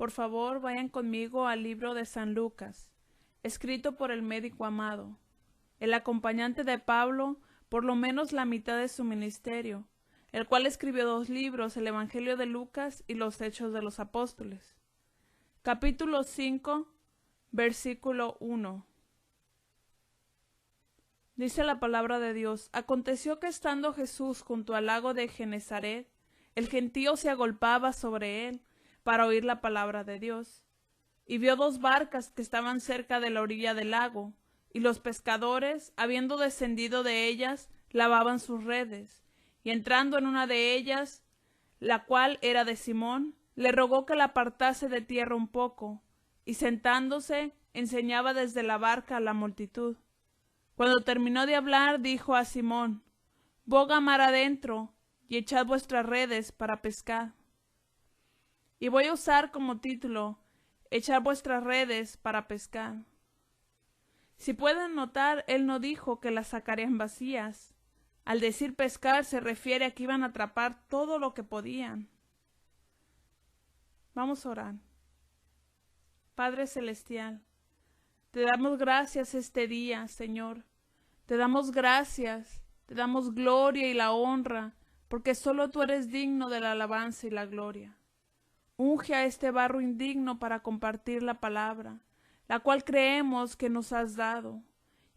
Por favor, vayan conmigo al libro de San Lucas, escrito por el médico Amado, el acompañante de Pablo por lo menos la mitad de su ministerio, el cual escribió 2 libros, el Evangelio de Lucas y los Hechos de los Apóstoles. Capítulo 5, versículo 1. Dice la palabra de Dios: Aconteció que estando Jesús junto al lago de Genezaret, el gentío se agolpaba sobre él para oír la palabra de Dios. Y vio 2 barcas que estaban cerca de la orilla del lago, y los pescadores, habiendo descendido de ellas, lavaban sus redes. Y entrando en una de ellas, la cual era de Simón, le rogó que la apartase de tierra un poco, y sentándose, enseñaba desde la barca a la multitud. Cuando terminó de hablar, dijo a Simón: Boga mar adentro, y echad vuestras redes para pescar. Y voy a usar como título: echar vuestras redes para pescar. Si pueden notar, él no dijo que las sacarían vacías. Al decir pescar se refiere a que iban a atrapar todo lo que podían. Vamos a orar. Padre Celestial, te damos gracias este día, Señor. Te damos gracias, te damos gloria y la honra, porque solo tú eres digno de la alabanza y la gloria. Unge a este barro indigno para compartir la palabra, la cual creemos que nos has dado,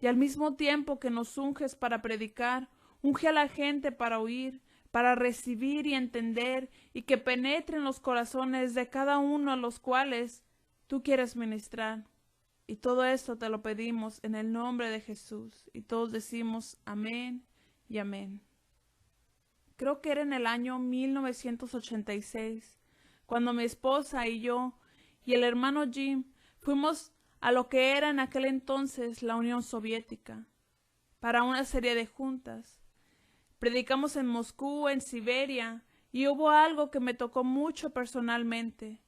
y al mismo tiempo que nos unges para predicar, unge a la gente para oír, para recibir y entender, y que penetre en los corazones de cada uno a los cuales tú quieres ministrar. Y todo esto te lo pedimos en el nombre de Jesús, y todos decimos amén y amén. Creo que era en el año 1986, cuando mi esposa y yo y el hermano Jim fuimos a lo que era en aquel entonces la Unión Soviética, para una serie de juntas. Predicamos en Moscú, en Siberia, y hubo algo que me tocó mucho personalmente.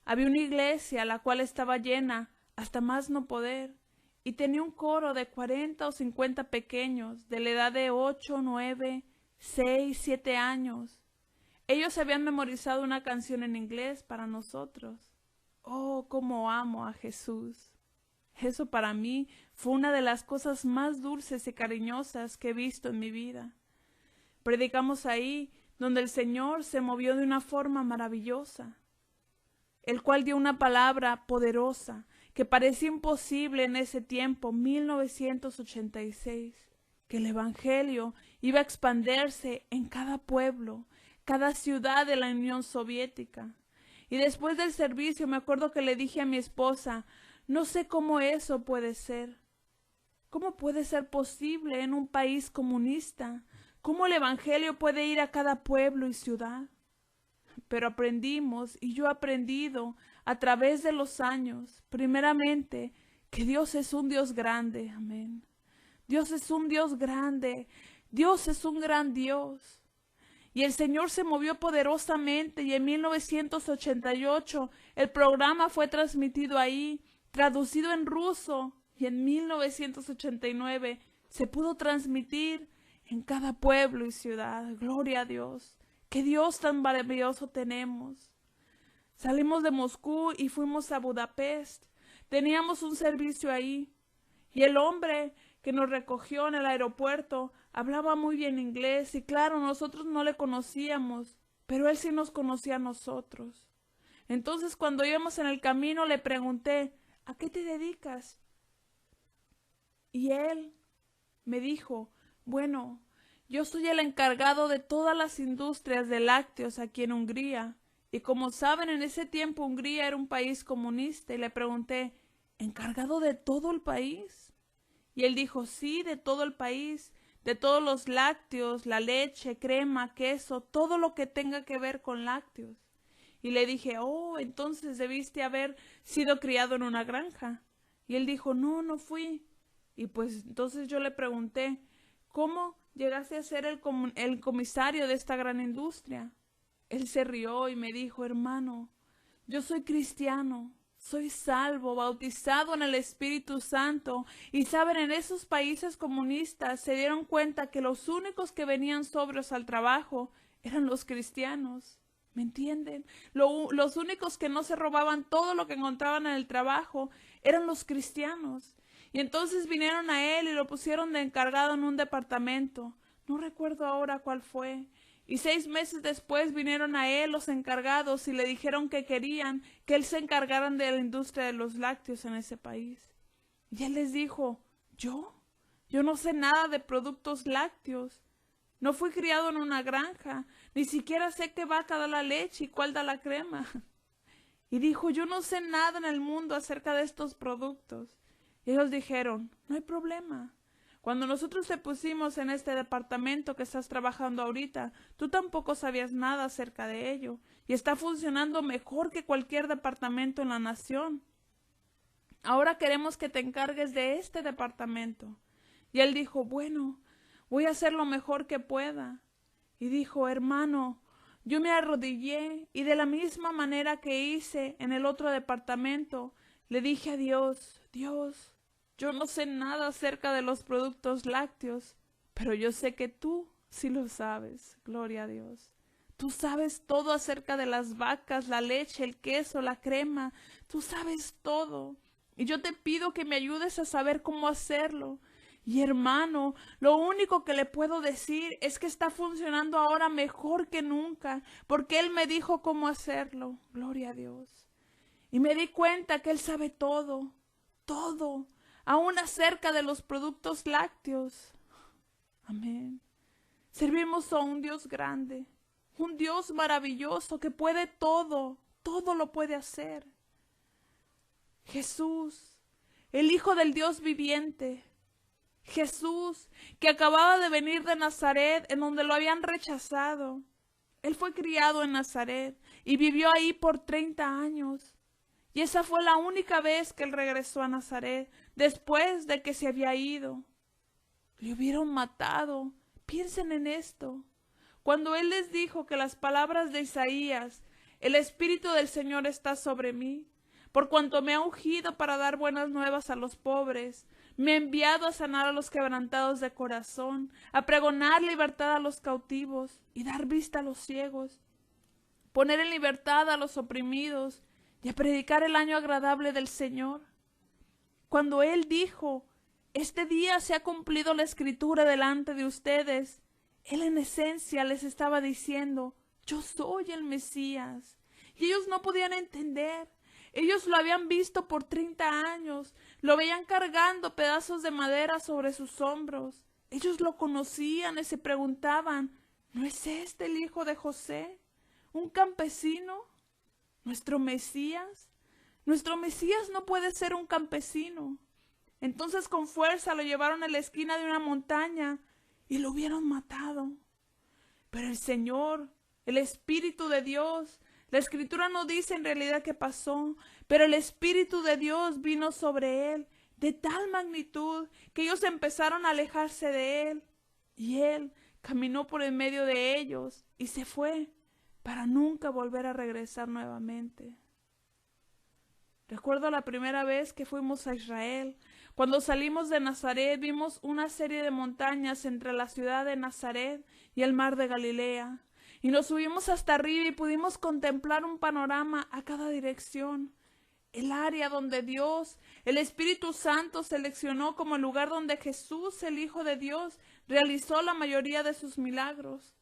Había una iglesia la cual estaba llena hasta más no poder, y tenía un coro de 40 o 50 pequeños, de la edad de 8, 9, 6, 7 años. Ellos habían memorizado una canción en inglés para nosotros. Oh, cómo amo a Jesús. Eso para mí fue una de las cosas más dulces y cariñosas que he visto en mi vida. Predicamos ahí, donde el Señor se movió de una forma maravillosa, el cual dio una palabra poderosa que parecía imposible en ese tiempo, 1986, que el Evangelio iba a expandirse en cada pueblo, cada ciudad de la Unión Soviética. Y después del servicio me acuerdo que le dije a mi esposa: no sé cómo eso puede ser. ¿Cómo puede ser posible en un país comunista? ¿Cómo el Evangelio puede ir a cada pueblo y ciudad? Pero aprendimos, y yo he aprendido a través de los años, primeramente, que Dios es un Dios grande. Amén. Dios es un Dios grande. Dios es un gran Dios. Y el Señor se movió poderosamente, y en 1988 el programa fue transmitido ahí, traducido en ruso, y en 1989 se pudo transmitir en cada pueblo y ciudad. Gloria a Dios. ¡Qué Dios tan maravilloso tenemos! Salimos de Moscú y fuimos a Budapest. Teníamos un servicio ahí, y el hombre que nos recogió en el aeropuerto hablaba muy bien inglés, y claro, nosotros no le conocíamos, pero él sí nos conocía a nosotros. Entonces, cuando íbamos en el camino, le pregunté: ¿a qué te dedicas? Y él me dijo: bueno, yo soy el encargado de todas las industrias de lácteos aquí en Hungría. Y como saben, en ese tiempo Hungría era un país comunista, y le pregunté: ¿encargado de todo el país? Y él dijo: sí, de todo el país, de todos los lácteos, la leche, crema, queso, todo lo que tenga que ver con lácteos. Y le dije: oh, entonces debiste haber sido criado en una granja. Y él dijo: no, no fui. Y pues entonces yo le pregunté: ¿cómo llegaste a ser el comisario de esta gran industria? Él se rió y me dijo: hermano, yo soy cristiano, soy salvo, bautizado en el Espíritu Santo. Y saben, en esos países comunistas se dieron cuenta que los únicos que venían sobrios al trabajo eran los cristianos. ¿Me entienden? Los únicos que no se robaban todo lo que encontraban en el trabajo eran los cristianos. Y entonces vinieron a él y lo pusieron de encargado en un departamento. No recuerdo ahora cuál fue. Y 6 meses después vinieron a él los encargados y le dijeron que querían que él se encargara de la industria de los lácteos en ese país. Y él les dijo, ¿yo? Yo no sé nada de productos lácteos. No fui criado en una granja, ni siquiera sé qué vaca da la leche y cuál da la crema. Y dijo, yo no sé nada en el mundo acerca de estos productos. Y ellos dijeron, no hay problema. Cuando nosotros te pusimos en este departamento que estás trabajando ahorita, tú tampoco sabías nada acerca de ello. Y está funcionando mejor que cualquier departamento en la nación. Ahora queremos que te encargues de este departamento. Y él dijo, bueno, voy a hacer lo mejor que pueda. Y dijo, hermano, yo me arrodillé y de la misma manera que hice en el otro departamento, le dije a Dios, Dios, yo no sé nada acerca de los productos lácteos, pero yo sé que tú sí lo sabes, gloria a Dios. Tú sabes todo acerca de las vacas, la leche, el queso, la crema, tú sabes todo. Y yo te pido que me ayudes a saber cómo hacerlo. Y hermano, lo único que le puedo decir es que está funcionando ahora mejor que nunca, porque él me dijo cómo hacerlo. Gloria a Dios. Y me di cuenta que él sabe todo, todo, aún acerca de los productos lácteos. Amén. Servimos a un Dios grande, un Dios maravilloso que puede todo, todo lo puede hacer. Jesús, el Hijo del Dios viviente. Jesús, que acababa de venir de Nazaret, en donde lo habían rechazado. Él fue criado en Nazaret y vivió ahí por 30 años. Y esa fue la única vez que él regresó a Nazaret, después de que se había ido. Le hubieron matado. Piensen en esto. Cuando él les dijo que las palabras de Isaías, el Espíritu del Señor está sobre mí, por cuanto me ha ungido para dar buenas nuevas a los pobres, me ha enviado a sanar a los quebrantados de corazón, a pregonar libertad a los cautivos y dar vista a los ciegos, poner en libertad a los oprimidos y a predicar el año agradable del Señor. Cuando él dijo, este día se ha cumplido la escritura delante de ustedes, él en esencia les estaba diciendo, yo soy el Mesías. Y ellos no podían entender. Ellos lo habían visto por 30 años, lo veían cargando pedazos de madera sobre sus hombros. Ellos lo conocían y se preguntaban, ¿no es este el hijo de José? ¿Un campesino? ¿Nuestro Mesías? Nuestro Mesías no puede ser un campesino. Entonces con fuerza lo llevaron a la esquina de una montaña y lo hubieron matado. Pero el Señor, el Espíritu de Dios, la Escritura no dice en realidad qué pasó, pero el Espíritu de Dios vino sobre él de tal magnitud que ellos empezaron a alejarse de él. Y él caminó por en medio de ellos y se fue para nunca volver a regresar nuevamente. Recuerdo la primera vez que fuimos a Israel. Cuando salimos de Nazaret vimos una serie de montañas entre la ciudad de Nazaret y el mar de Galilea. Y nos subimos hasta arriba y pudimos contemplar un panorama a cada dirección. El área donde Dios, el Espíritu Santo, seleccionó como el lugar donde Jesús, el Hijo de Dios, realizó la mayoría de sus milagros.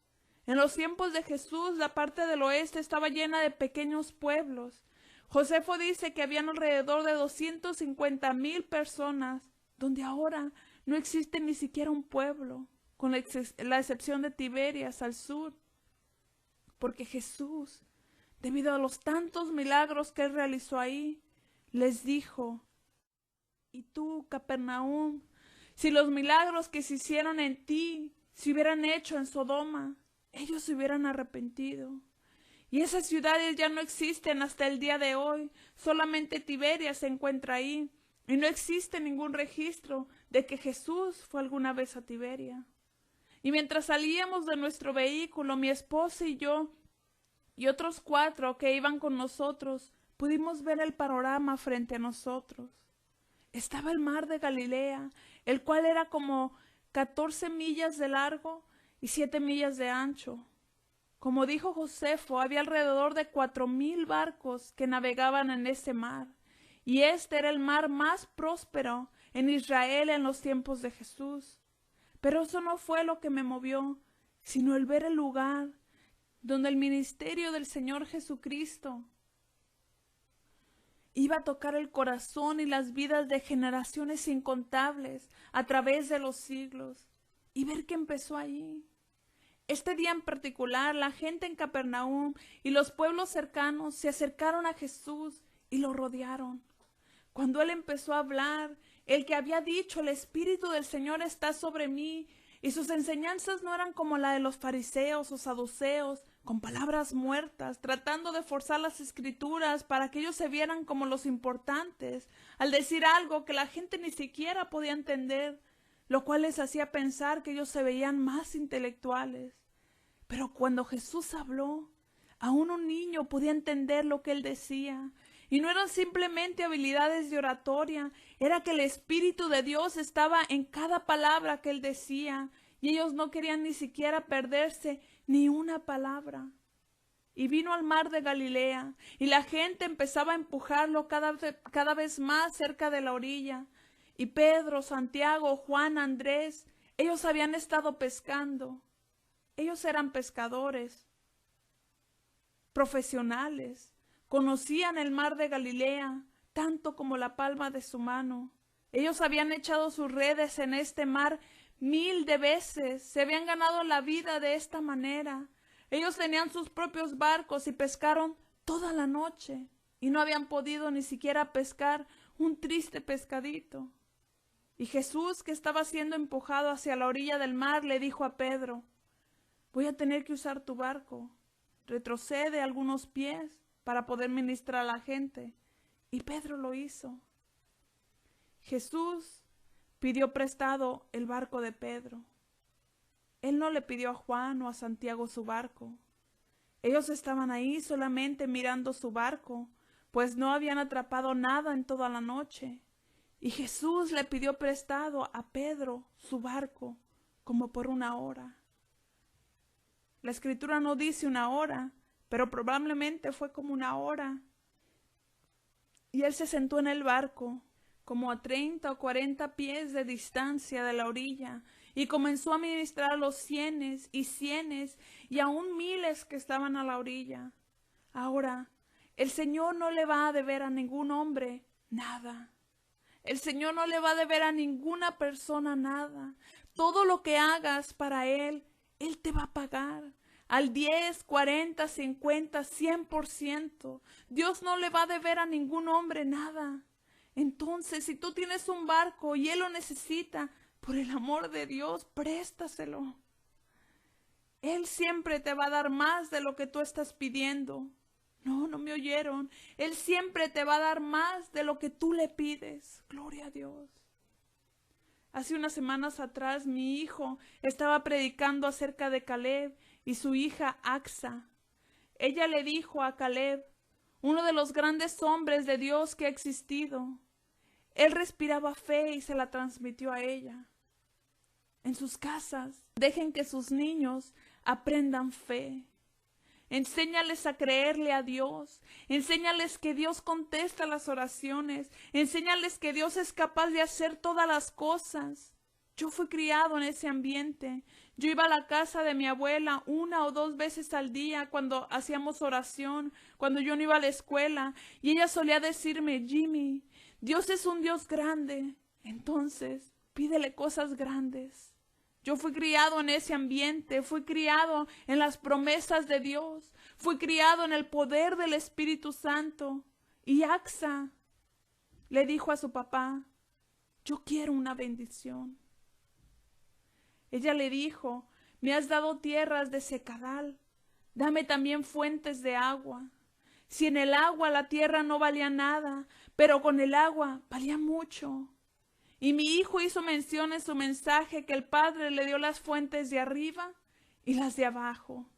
En los tiempos de Jesús, la parte del oeste estaba llena de pequeños pueblos. Josefo dice que habían alrededor de 250,000 personas, donde ahora no existe ni siquiera un pueblo, con la excepción de Tiberias al sur. Porque Jesús, debido a los tantos milagros que él realizó ahí, les dijo, y tú, Capernaum, si los milagros que se hicieron en ti se hubieran hecho en Sodoma, ellos se hubieran arrepentido. Y esas ciudades ya no existen hasta el día de hoy, solamente Tiberias se encuentra ahí, y no existe ningún registro de que Jesús fue alguna vez a Tiberia. Y mientras salíamos de nuestro vehículo, mi esposa y yo, y otros 4 que iban con nosotros, pudimos ver el panorama frente a nosotros. Estaba el mar de Galilea, el cual era como 14 millas de largo y 7 millas de ancho. Como dijo Josefo, había alrededor de 4,000 barcos que navegaban en ese mar, y este era el mar más próspero en Israel en los tiempos de Jesús. Pero eso no fue lo que me movió, sino el ver el lugar donde el ministerio del Señor Jesucristo iba a tocar el corazón y las vidas de generaciones incontables a través de los siglos, y ver que empezó allí. Este día en particular, la gente en Capernaum y los pueblos cercanos se acercaron a Jesús y lo rodearon. Cuando él empezó a hablar, el que había dicho, el Espíritu del Señor está sobre mí, y sus enseñanzas no eran como la de los fariseos o saduceos, con palabras muertas, tratando de forzar las escrituras para que ellos se vieran como los importantes, al decir algo que la gente ni siquiera podía entender, lo cual les hacía pensar que ellos se veían más intelectuales. Pero cuando Jesús habló, aún un niño podía entender lo que él decía. Y no eran simplemente habilidades de oratoria, era que el Espíritu de Dios estaba en cada palabra que él decía, y ellos no querían ni siquiera perderse ni una palabra. Y vino al mar de Galilea, y la gente empezaba a empujarlo cada vez más cerca de la orilla. Y Pedro, Santiago, Juan, Andrés, ellos habían estado pescando. Ellos eran pescadores profesionales, conocían el mar de Galilea tanto como la palma de su mano. Ellos habían echado sus redes en este mar 1,000 de veces, se habían ganado la vida de esta manera. Ellos tenían sus propios barcos y pescaron toda la noche y no habían podido ni siquiera pescar un triste pescadito. Y Jesús, que estaba siendo empujado hacia la orilla del mar, le dijo a Pedro: voy a tener que usar tu barco. Retrocede algunos pies para poder ministrar a la gente. Y Pedro lo hizo. Jesús pidió prestado el barco de Pedro. Él no le pidió a Juan o a Santiago su barco. Ellos estaban ahí solamente mirando su barco, pues no habían atrapado nada en toda la noche. Y Jesús le pidió prestado a Pedro su barco, como por 1 hora. La escritura no dice 1 hora, pero probablemente fue como 1 hora. Y él se sentó en el barco, como a 30 o 40 pies de distancia de la orilla, y comenzó a ministrar a los cienes y aún miles que estaban a la orilla. Ahora, el Señor no le va a deber a ningún hombre nada. El Señor no le va a deber a ninguna persona nada. Todo lo que hagas para Él te va a pagar. Al 10, 40, 50, 100%. Dios no le va a deber a ningún hombre nada. Entonces, si tú tienes un barco y Él lo necesita, por el amor de Dios, préstaselo. Él siempre te va a dar más de lo que tú estás pidiendo. No me oyeron. Él siempre te va a dar más de lo que tú le pides. Gloria a Dios. Hace unas semanas atrás mi hijo estaba predicando acerca de Caleb y su hija Acsa. Ella le dijo a Caleb, uno de los grandes hombres de Dios que ha existido. Él respiraba fe y se la transmitió a ella. En sus casas, dejen que sus niños aprendan fe. Enséñales a creerle a Dios. Enséñales que Dios contesta las oraciones. Enséñales que Dios es capaz de hacer todas las cosas. Yo fui criado en ese ambiente. Yo iba a la casa de mi abuela 1 o 2 veces al día cuando hacíamos oración, cuando yo no iba a la escuela. Y ella solía decirme, Jimmy, Dios es un Dios grande. Entonces, pídele cosas grandes. Yo fui criado en ese ambiente, fui criado en las promesas de Dios, fui criado en el poder del Espíritu Santo. Y Acsa le dijo a su papá, yo quiero una bendición. Ella le dijo, me has dado tierras de secadal, dame también fuentes de agua. Si en el agua la tierra no valía nada, pero con el agua valía mucho. Y mi hijo hizo mención en su mensaje que el Padre le dio las fuentes de arriba y las de abajo.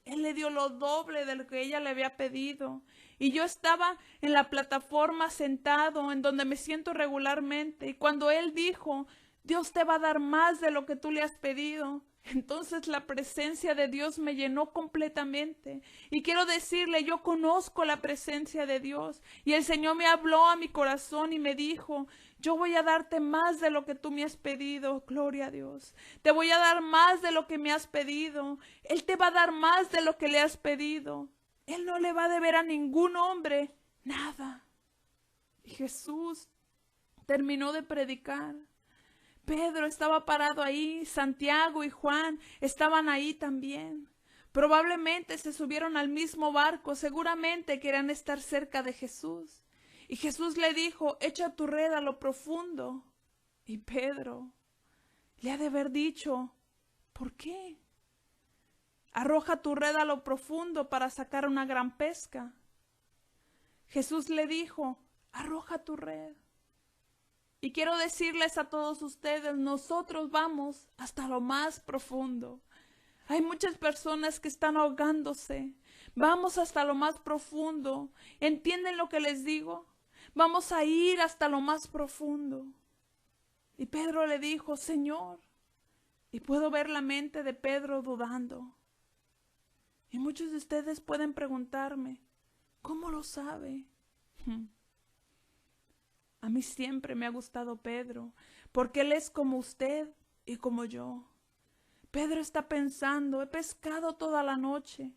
Él le dio lo doble de lo que ella le había pedido. Y yo estaba en la plataforma sentado en donde me siento regularmente. Y cuando él dijo, Dios te va a dar más de lo que tú le has pedido, Entonces la presencia de Dios me llenó completamente. Y quiero decirle, yo conozco la presencia de Dios. Y el Señor me habló a mi corazón y me dijo, yo voy a darte más de lo que tú me has pedido. Gloria a Dios. Te voy a dar más de lo que me has pedido. Él te va a dar más de lo que le has pedido. Él no le va a deber a ningún hombre nada. Y Jesús terminó de predicar. Pedro estaba parado ahí, Santiago y Juan estaban ahí también. Probablemente se subieron al mismo barco, seguramente querían estar cerca de Jesús. Y Jesús le dijo, echa tu red a lo profundo. Y Pedro le ha de haber dicho, ¿por qué? Arroja tu red a lo profundo para sacar una gran pesca. Jesús le dijo, arroja tu red. Y quiero decirles a todos ustedes, nosotros vamos hasta lo más profundo. Hay muchas personas que están ahogándose. Vamos hasta lo más profundo. ¿Entienden lo que les digo? Vamos a ir hasta lo más profundo. Y Pedro le dijo, Señor, y puedo ver la mente de Pedro dudando. Y muchos de ustedes pueden preguntarme, ¿cómo lo sabe? A mí siempre me ha gustado Pedro, porque él es como usted y como yo. Pedro está pensando, he pescado toda la noche.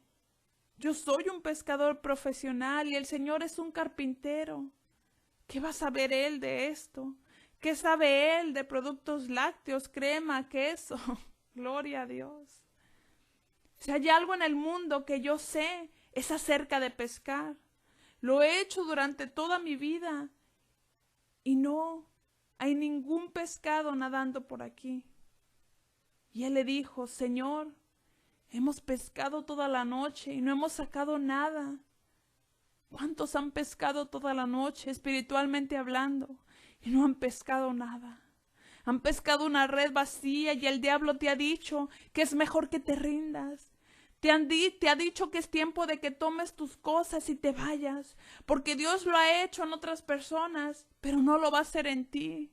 Yo soy un pescador profesional y el Señor es un carpintero. ¿Qué va a saber él de esto? ¿Qué sabe él de productos lácteos, crema, queso? Gloria a Dios. Si hay algo en el mundo que yo sé, es acerca de pescar. Lo he hecho durante toda mi vida. Y no hay ningún pescado nadando por aquí. Y él le dijo, Señor, hemos pescado toda la noche y no hemos sacado nada. ¿Cuántos han pescado toda la noche, espiritualmente hablando, y no han pescado nada? Han pescado una red vacía y el diablo te ha dicho que es mejor que te rindas. Te ha dicho que es tiempo de que tomes tus cosas y te vayas, porque Dios lo ha hecho en otras personas, pero no lo va a hacer en ti.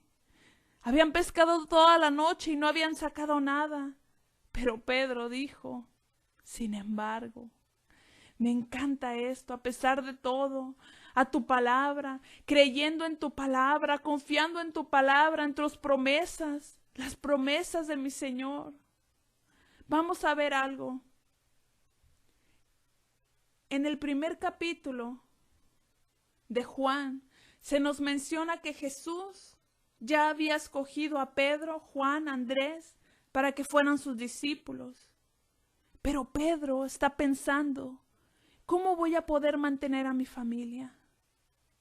Habían pescado toda la noche y no habían sacado nada. Pero Pedro dijo, sin embargo, me encanta esto, a pesar de todo, a tu palabra, creyendo en tu palabra, confiando en tu palabra, en tus promesas, las promesas de mi Señor. Vamos a ver algo. En el primer capítulo de Juan se nos menciona que Jesús ya había escogido a Pedro, Juan, Andrés para que fueran sus discípulos. Pero Pedro está pensando, ¿cómo voy a poder mantener a mi familia?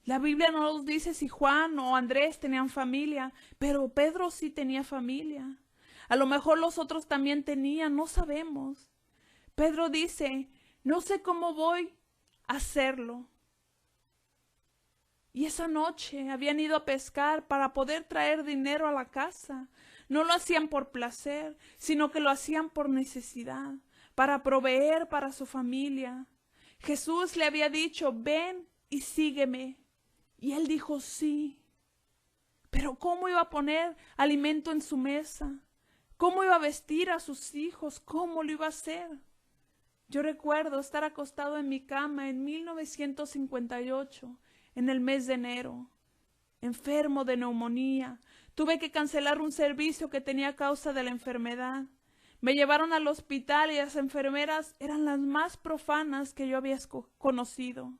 La Biblia no nos dice si Juan o Andrés tenían familia, pero Pedro sí tenía familia. A lo mejor los otros también tenían, no sabemos. Pedro dice, no sé cómo voy a hacerlo. Y esa noche habían ido a pescar para poder traer dinero a la casa. No lo hacían por placer, sino que lo hacían por necesidad, para proveer para su familia. Jesús le había dicho, ven y sígueme. Y él dijo, sí. Pero ¿cómo iba a poner alimento en su mesa? ¿Cómo iba a vestir a sus hijos? ¿Cómo lo iba a hacer? Yo recuerdo estar acostado en mi cama en 1958, en el mes de enero, enfermo de neumonía. Tuve que cancelar un servicio que tenía a causa de la enfermedad. Me llevaron al hospital y las enfermeras eran las más profanas que yo había conocido,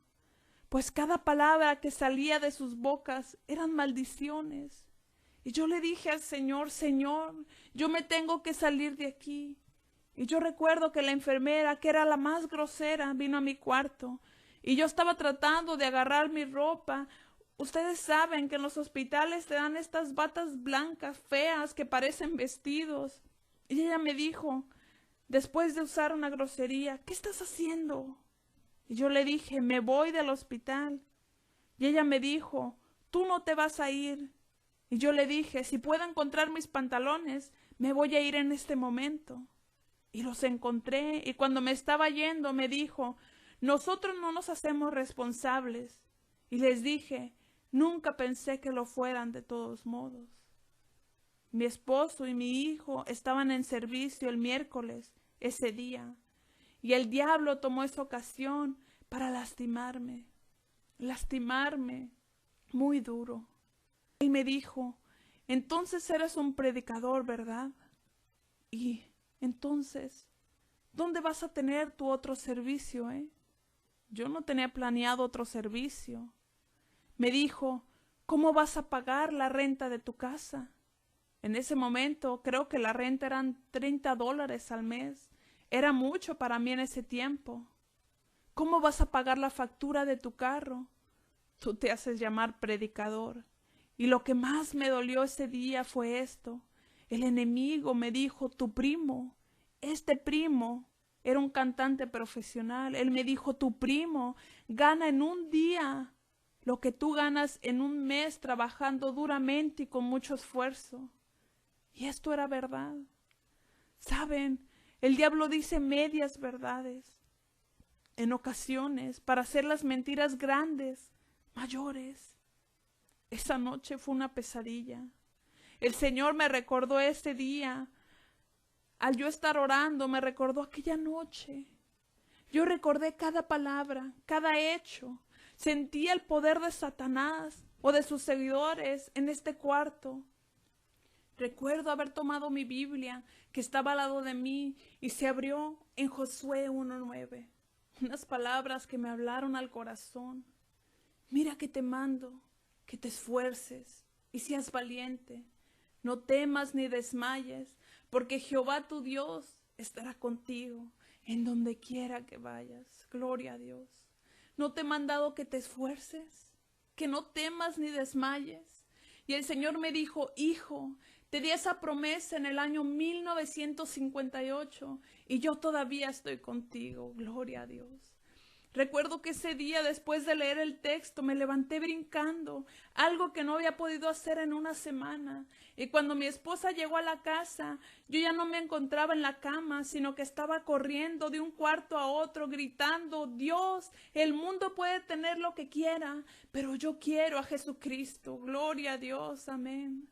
pues cada palabra que salía de sus bocas eran maldiciones. Y yo le dije al Señor, Señor, yo me tengo que salir de aquí. Y yo recuerdo que la enfermera, que era la más grosera, vino a mi cuarto y yo estaba tratando de agarrar mi ropa. Ustedes saben que en los hospitales te dan estas batas blancas, feas, que parecen vestidos. Y ella me dijo, después de usar una grosería, ¿qué estás haciendo? Y yo le dije, me voy del hospital. Y ella me dijo, tú no te vas a ir. Y yo le dije, si puedo encontrar mis pantalones, me voy a ir en este momento. Y los encontré, y cuando me estaba yendo me dijo, nosotros no nos hacemos responsables. Y les dije, nunca pensé que lo fueran de todos modos. Mi esposo y mi hijo estaban en servicio el miércoles, ese día, y el diablo tomó esa ocasión para lastimarme muy duro. Él me dijo, entonces eres un predicador, ¿verdad? Y entonces, ¿dónde vas a tener tu otro servicio, Yo no tenía planeado otro servicio. Me dijo, ¿cómo vas a pagar la renta de tu casa? En ese momento creo que la renta eran $30 al mes. Era mucho para mí en ese tiempo. ¿Cómo vas a pagar la factura de tu carro? Tú te haces llamar predicador. Y lo que más me dolió ese día fue esto. El enemigo me dijo, tu primo, este primo era un cantante profesional. Él me dijo, tu primo gana en un día lo que tú ganas en un mes trabajando duramente y con mucho esfuerzo. Y esto era verdad. ¿Saben? El diablo dice medias verdades en ocasiones para hacer las mentiras grandes, mayores. Esa noche fue una pesadilla. El Señor me recordó ese día. Al yo estar orando, me recordó aquella noche. Yo recordé cada palabra, cada hecho. Sentía el poder de Satanás o de sus seguidores en este cuarto. Recuerdo haber tomado mi Biblia, que estaba al lado de mí, y se abrió en Josué 1:9. Unas palabras que me hablaron al corazón. Mira que te mando, que te esfuerces y seas valiente. No temas ni desmayes, porque Jehová tu Dios estará contigo en donde quiera que vayas. Gloria a Dios. ¿No te he mandado que te esfuerces? Que no temas ni desmayes. Y el Señor me dijo, hijo, te di esa promesa en el año 1958 y yo todavía estoy contigo. Gloria a Dios. Recuerdo que ese día, después de leer el texto, me levanté brincando, algo que no había podido hacer en una semana. Y cuando mi esposa llegó a la casa, yo ya no me encontraba en la cama, sino que estaba corriendo de un cuarto a otro, gritando, Dios, el mundo puede tener lo que quiera, pero yo quiero a Jesucristo. Gloria a Dios, amén.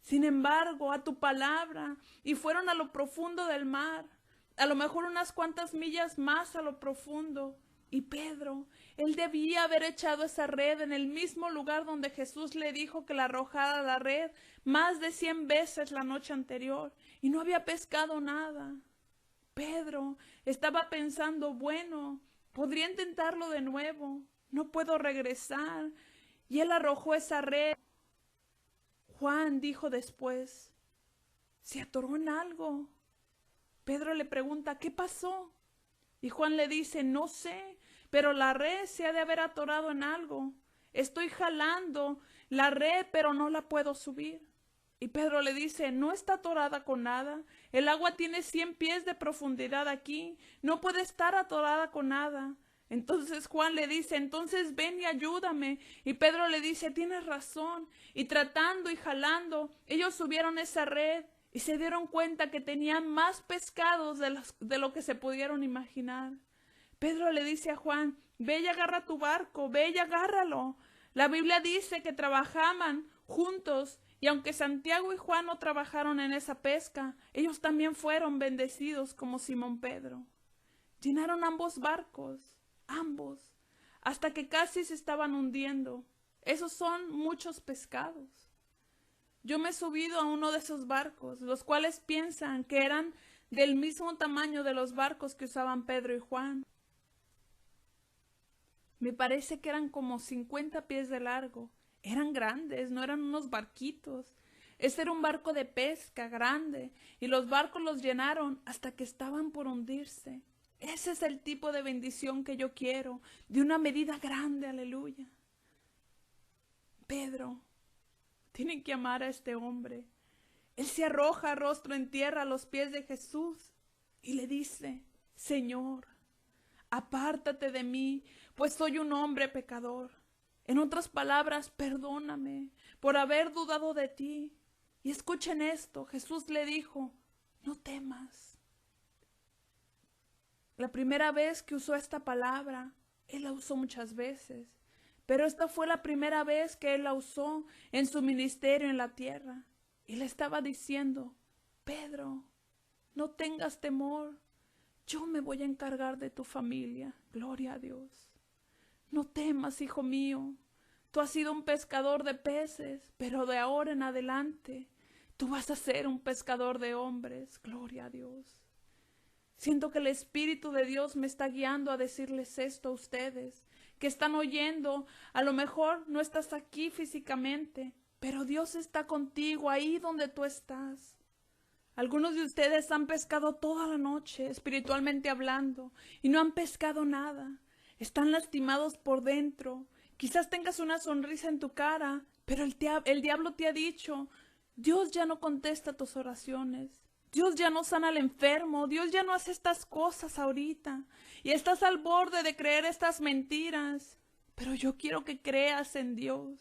Sin embargo, a tu palabra, y fueron a lo profundo del mar, a lo mejor unas cuantas millas más a lo profundo. Y Pedro, él debía haber echado esa red en el mismo lugar donde Jesús le dijo que la arrojara a la red más de 100 veces la noche anterior, y no había pescado nada. Pedro estaba pensando, bueno, podría intentarlo de nuevo, no puedo regresar, y él arrojó esa red. Juan dijo después, ¿se atoró en algo? Pedro le pregunta, ¿qué pasó? Y Juan le dice, no sé, pero la red se ha de haber atorado en algo. Estoy jalando la red, pero no la puedo subir. Y Pedro le dice, no está atorada con nada. El agua tiene 100 pies de profundidad aquí. No puede estar atorada con nada. Entonces Juan le dice, entonces ven y ayúdame. Y Pedro le dice, tienes razón. Y tratando y jalando, ellos subieron esa red. Y se dieron cuenta que tenían más pescados de lo que se pudieron imaginar. Pedro le dice a Juan, ve y agarra tu barco, ve y agárralo. La Biblia dice que trabajaban juntos y aunque Santiago y Juan no trabajaron en esa pesca, ellos también fueron bendecidos como Simón Pedro. Llenaron ambos barcos, ambos, hasta que casi se estaban hundiendo. Esos son muchos pescados. Yo me he subido a uno de esos barcos, los cuales piensan que eran del mismo tamaño de los barcos que usaban Pedro y Juan. Me parece que eran como 50 pies de largo. Eran grandes, no eran unos barquitos. Este era un barco de pesca grande, y los barcos los llenaron hasta que estaban por hundirse. Ese es el tipo de bendición que yo quiero, de una medida grande, aleluya. Pedro, tienen que amar a este hombre. Él se arroja rostro en tierra a los pies de Jesús y le dice, Señor, apártate de mí, pues soy un hombre pecador. En otras palabras, perdóname por haber dudado de ti. Y escuchen esto, Jesús le dijo, no temas. La primera vez que usó esta palabra, Él la usó muchas veces, pero esta fue la primera vez que Él la usó en su ministerio en la tierra. Y le estaba diciendo, Pedro, no tengas temor, yo me voy a encargar de tu familia. Gloria a Dios. No temas, hijo mío. Tú has sido un pescador de peces, pero de ahora en adelante tú vas a ser un pescador de hombres. Gloria a Dios. Siento que el Espíritu de Dios me está guiando a decirles esto a ustedes, que están oyendo. A lo mejor no estás aquí físicamente, pero Dios está contigo ahí donde tú estás. Algunos de ustedes han pescado toda la noche, espiritualmente hablando, y no han pescado nada. Están lastimados por dentro. Quizás tengas una sonrisa en tu cara, pero el diablo te ha dicho, Dios ya no contesta tus oraciones. Dios ya no sana al enfermo. Dios ya no hace estas cosas ahorita. Y estás al borde de creer estas mentiras. Pero yo quiero que creas en Dios.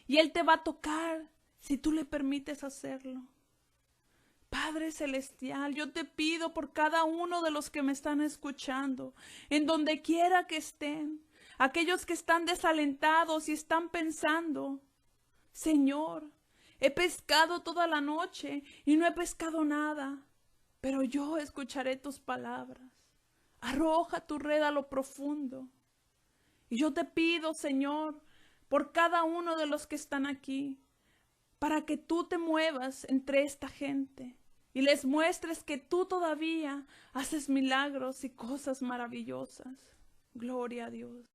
Y Él te va a tocar si tú le permites hacerlo. Padre Celestial, yo te pido por cada uno de los que me están escuchando, en donde quiera que estén, aquellos que están desalentados y están pensando, Señor, he pescado toda la noche y no he pescado nada, pero yo escucharé tus palabras. Arroja tu red a lo profundo. Y yo te pido, Señor, por cada uno de los que están aquí, para que tú te muevas entre esta gente y les muestres que tú todavía haces milagros y cosas maravillosas. Gloria a Dios.